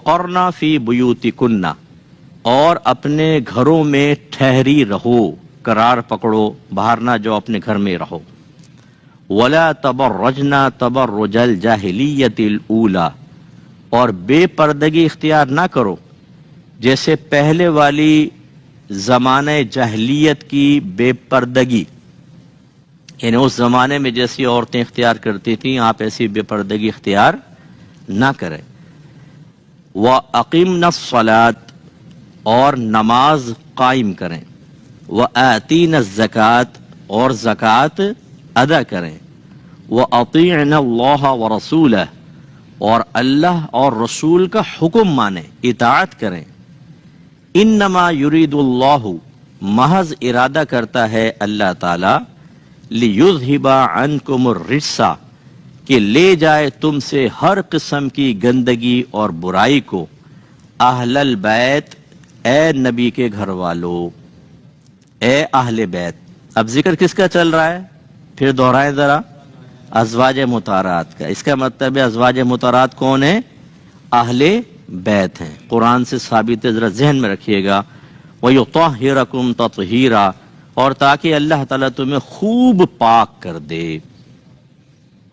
وقرنا فی بیوتکن، اور اپنے گھروں میں ٹھہری رہو، قرار پکڑو، باہر نہ جاؤ، اپنے گھر میں رہو۔ ولا تبرجنا تبرج الجاہلیت الاولی، اور بے پردگی اختیار نہ کرو جیسے پہلے والی زمانہ جاہلیت کی بے پردگی، یعنی اس زمانے میں جیسی عورتیں اختیار کرتی تھیں آپ ایسی بے پردگی اختیار نہ کریں۔ وَأَقِمْنَا الصَّلَاةَ، اور نماز قائم کریں۔ وَآتِينَا الزَّكَاةَ، اور زکوٰۃ ادا کریں۔ وَأَطِيعْنَا اللَّهَ وَرَسُولَهُ، اور اللہ اور رسول کا حکم مانیں، اطاعت کریں۔ انما یرید اللہ، محض ارادہ کرتا ہے اللہ تعالی، لیذہب عنکم الرجس، کہ لے جائے تم سے ہر قسم کی گندگی اور برائی کو، اہل البیت، اے نبی کے گھر والوں، اے اہل بیت۔ اب ذکر کس کا چل رہا ہے؟ پھر دہرائیں ذرا، ازواج مطہرات کا۔ اس کا مطلب ہے ازواج مطہرات کون ہیں؟ اہل بیت ہیں، قرآن سے ثابت ہے، ذرا ذہن میں رکھیے گا۔ وَيُطَهِّرَكُمْ تَطْهِيرًا، اور تاکہ اللہ تعالیٰ تمہیں خوب پاک کر دے۔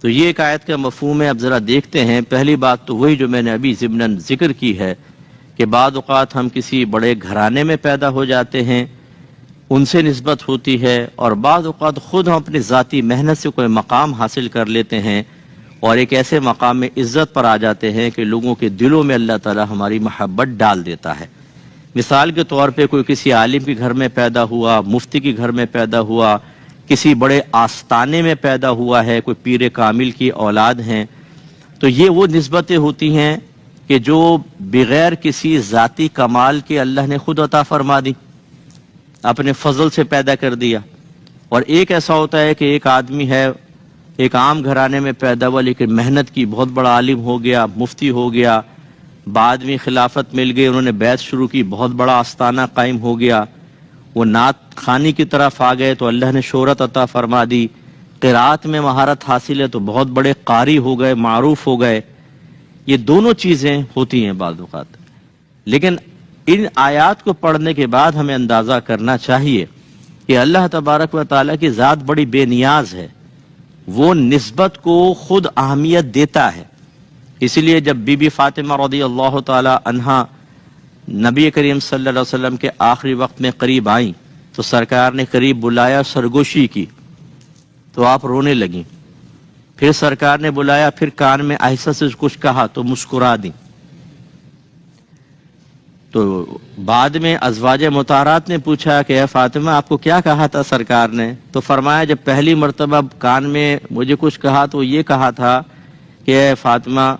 تو یہ ایک آیت کا مفہوم ہے۔ اب ذرا دیکھتے ہیں۔ پہلی بات تو وہی جو میں نے ابھی ضمناً ذکر کی ہے کہ بعض اوقات ہم کسی بڑے گھرانے میں پیدا ہو جاتے ہیں، ان سے نسبت ہوتی ہے، اور بعض اوقات خود ہم اپنی ذاتی محنت سے کوئی مقام حاصل کر لیتے ہیں اور ایک ایسے مقام میں عزت پر آ جاتے ہیں کہ لوگوں کے دلوں میں اللہ تعالی ہماری محبت ڈال دیتا ہے۔ مثال کے طور پہ کوئی کسی عالم کے گھر میں پیدا ہوا، مفتی کے گھر میں پیدا ہوا، کسی بڑے آستانے میں پیدا ہوا ہے، کوئی پیر کامل کی اولاد ہیں، تو یہ وہ نسبتیں ہوتی ہیں کہ جو بغیر کسی ذاتی کمال کے اللہ نے خود عطا فرما دی، اپنے فضل سے پیدا کر دیا۔ اور ایک ایسا ہوتا ہے کہ ایک آدمی ہے، ایک عام گھرانے میں پیدا ہوا لیکن محنت کی، بہت بڑا عالم ہو گیا، مفتی ہو گیا، بعد میں خلافت مل گئی، انہوں نے بیعت شروع کی، بہت بڑا آستانہ قائم ہو گیا، وہ نعت خوانی کی طرف آ گئے تو اللہ نے شہرت عطا فرما دی، قرات میں مہارت حاصل ہے تو بہت بڑے قاری ہو گئے، معروف ہو گئے۔ یہ دونوں چیزیں ہوتی ہیں بعض اوقات، لیکن ان آیات کو پڑھنے کے بعد ہمیں اندازہ کرنا چاہیے کہ اللہ تبارک و تعالیٰ کی ذات بڑی بے نیاز ہے، وہ نسبت کو خود اہمیت دیتا ہے۔ اس لیے جب بی بی فاطمہ رضی اللہ تعالی عنہا نبی کریم صلی اللہ علیہ وسلم کے آخری وقت میں قریب آئیں تو سرکار نے قریب بلایا، سرگوشی کی تو آپ رونے لگیں، پھر سرکار نے بلایا، پھر کان میں آہستہ سے کچھ کہا تو مسکرا دیں۔ تو بعد میں ازواج مطہرات نے پوچھا کہ اے فاطمہ آپ کو کیا کہا تھا سرکار نے؟ تو فرمایا جب پہلی مرتبہ کان میں مجھے کچھ کہا تو یہ کہا تھا کہ اے فاطمہ،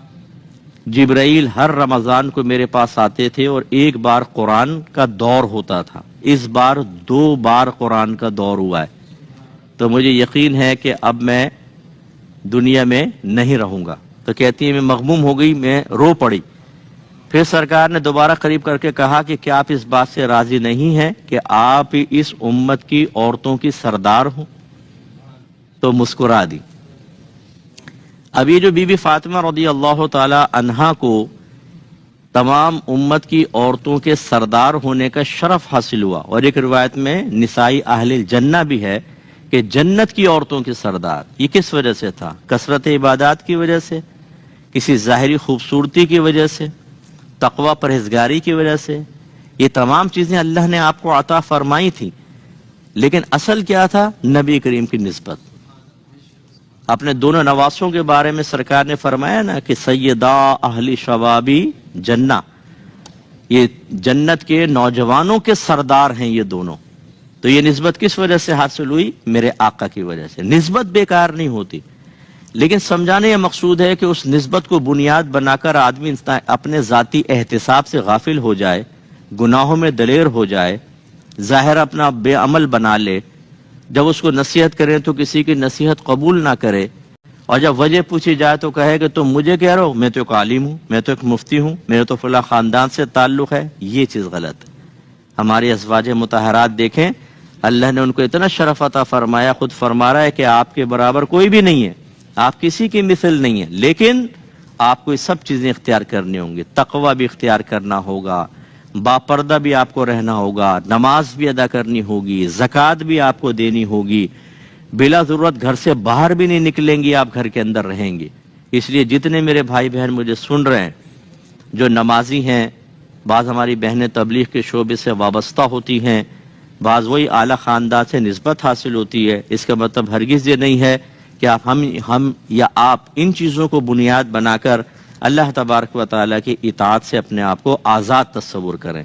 جبرائیل ہر رمضان کو میرے پاس آتے تھے اور ایک بار قرآن کا دور ہوتا تھا، اس بار 2 بار قرآن کا دور ہوا ہے، تو مجھے یقین ہے کہ اب میں دنیا میں نہیں رہوں گا۔ تو کہتی ہے میں مغموم ہو گئی، میں رو پڑی۔ پھر سرکار نے دوبارہ قریب کر کے کہا کہ کیا آپ اس بات سے راضی نہیں ہیں کہ آپ اس امت کی عورتوں کی سردار ہوں؟ تو مسکرا دی۔ اب یہ جو بی بی فاطمہ رضی اللہ تعالی عنہا کو تمام امت کی عورتوں کے سردار ہونے کا شرف حاصل ہوا، اور ایک روایت میں نسائی اہل الجنہ بھی ہے کہ جنت کی عورتوں کے سردار، یہ کس وجہ سے تھا؟ کثرت عبادات کی وجہ سے، کسی ظاہری خوبصورتی کی وجہ سے، تقوی پرہیزگاری کی وجہ سے، یہ تمام چیزیں اللہ نے آپ کو عطا فرمائی تھی، لیکن اصل کیا تھا؟ نبی کریم کی نسبت۔ اپنے دونوں نواسوں کے بارے میں سرکار نے فرمایا نا کہ سیدہ اہل شبابی جنہ، یہ جنت کے نوجوانوں کے سردار ہیں یہ دونوں۔ تو یہ نسبت کس وجہ سے حاصل ہوئی؟ میرے آقا کی وجہ سے۔ نسبت بیکار نہیں ہوتی، لیکن سمجھانے یہ مقصود ہے کہ اس نسبت کو بنیاد بنا کر آدمی اپنے ذاتی احتساب سے غافل ہو جائے، گناہوں میں دلیر ہو جائے، ظاہر اپنا بے عمل بنا لے، جب اس کو نصیحت کریں تو کسی کی نصیحت قبول نہ کرے، اور جب وجہ پوچھی جائے تو کہے کہ تم مجھے کہہ رہے ہو، میں تو ایک عالم ہوں، میں تو ایک مفتی ہوں، میرے تو فلاں خاندان سے تعلق ہے۔ یہ چیز غلط ہے۔ ہماری ازواج مطہرات دیکھیں، اللہ نے ان کو اتنا شرف عطا فرمایا، خود فرما رہا ہے کہ آپ کے برابر کوئی بھی نہیں ہے، آپ کسی کی مثل نہیں ہے، لیکن آپ کو یہ سب چیزیں اختیار کرنی ہوں گی. تقوی بھی اختیار کرنا ہوگا، باپردہ بھی آپ کو رہنا ہوگا، نماز بھی ادا کرنی ہوگی، زکوٰۃ بھی آپ کو دینی ہوگی، بلا ضرورت گھر سے باہر بھی نہیں نکلیں گی، آپ گھر کے اندر رہیں گے. اس لیے جتنے میرے بھائی بہن مجھے سن رہے ہیں جو نمازی ہیں، بعض ہماری بہنیں تبلیغ کے شعبے سے وابستہ ہوتی ہیں، بعض وہی اعلیٰ خاندان سے نسبت حاصل ہوتی ہے، اس کا مطلب ہرگز یہ نہیں ہے کہ ہم یا آپ ان چیزوں کو بنیاد بنا کر اللہ تبارک و تعالیٰ کی اطاعت سے اپنے آپ کو آزاد تصور کریں.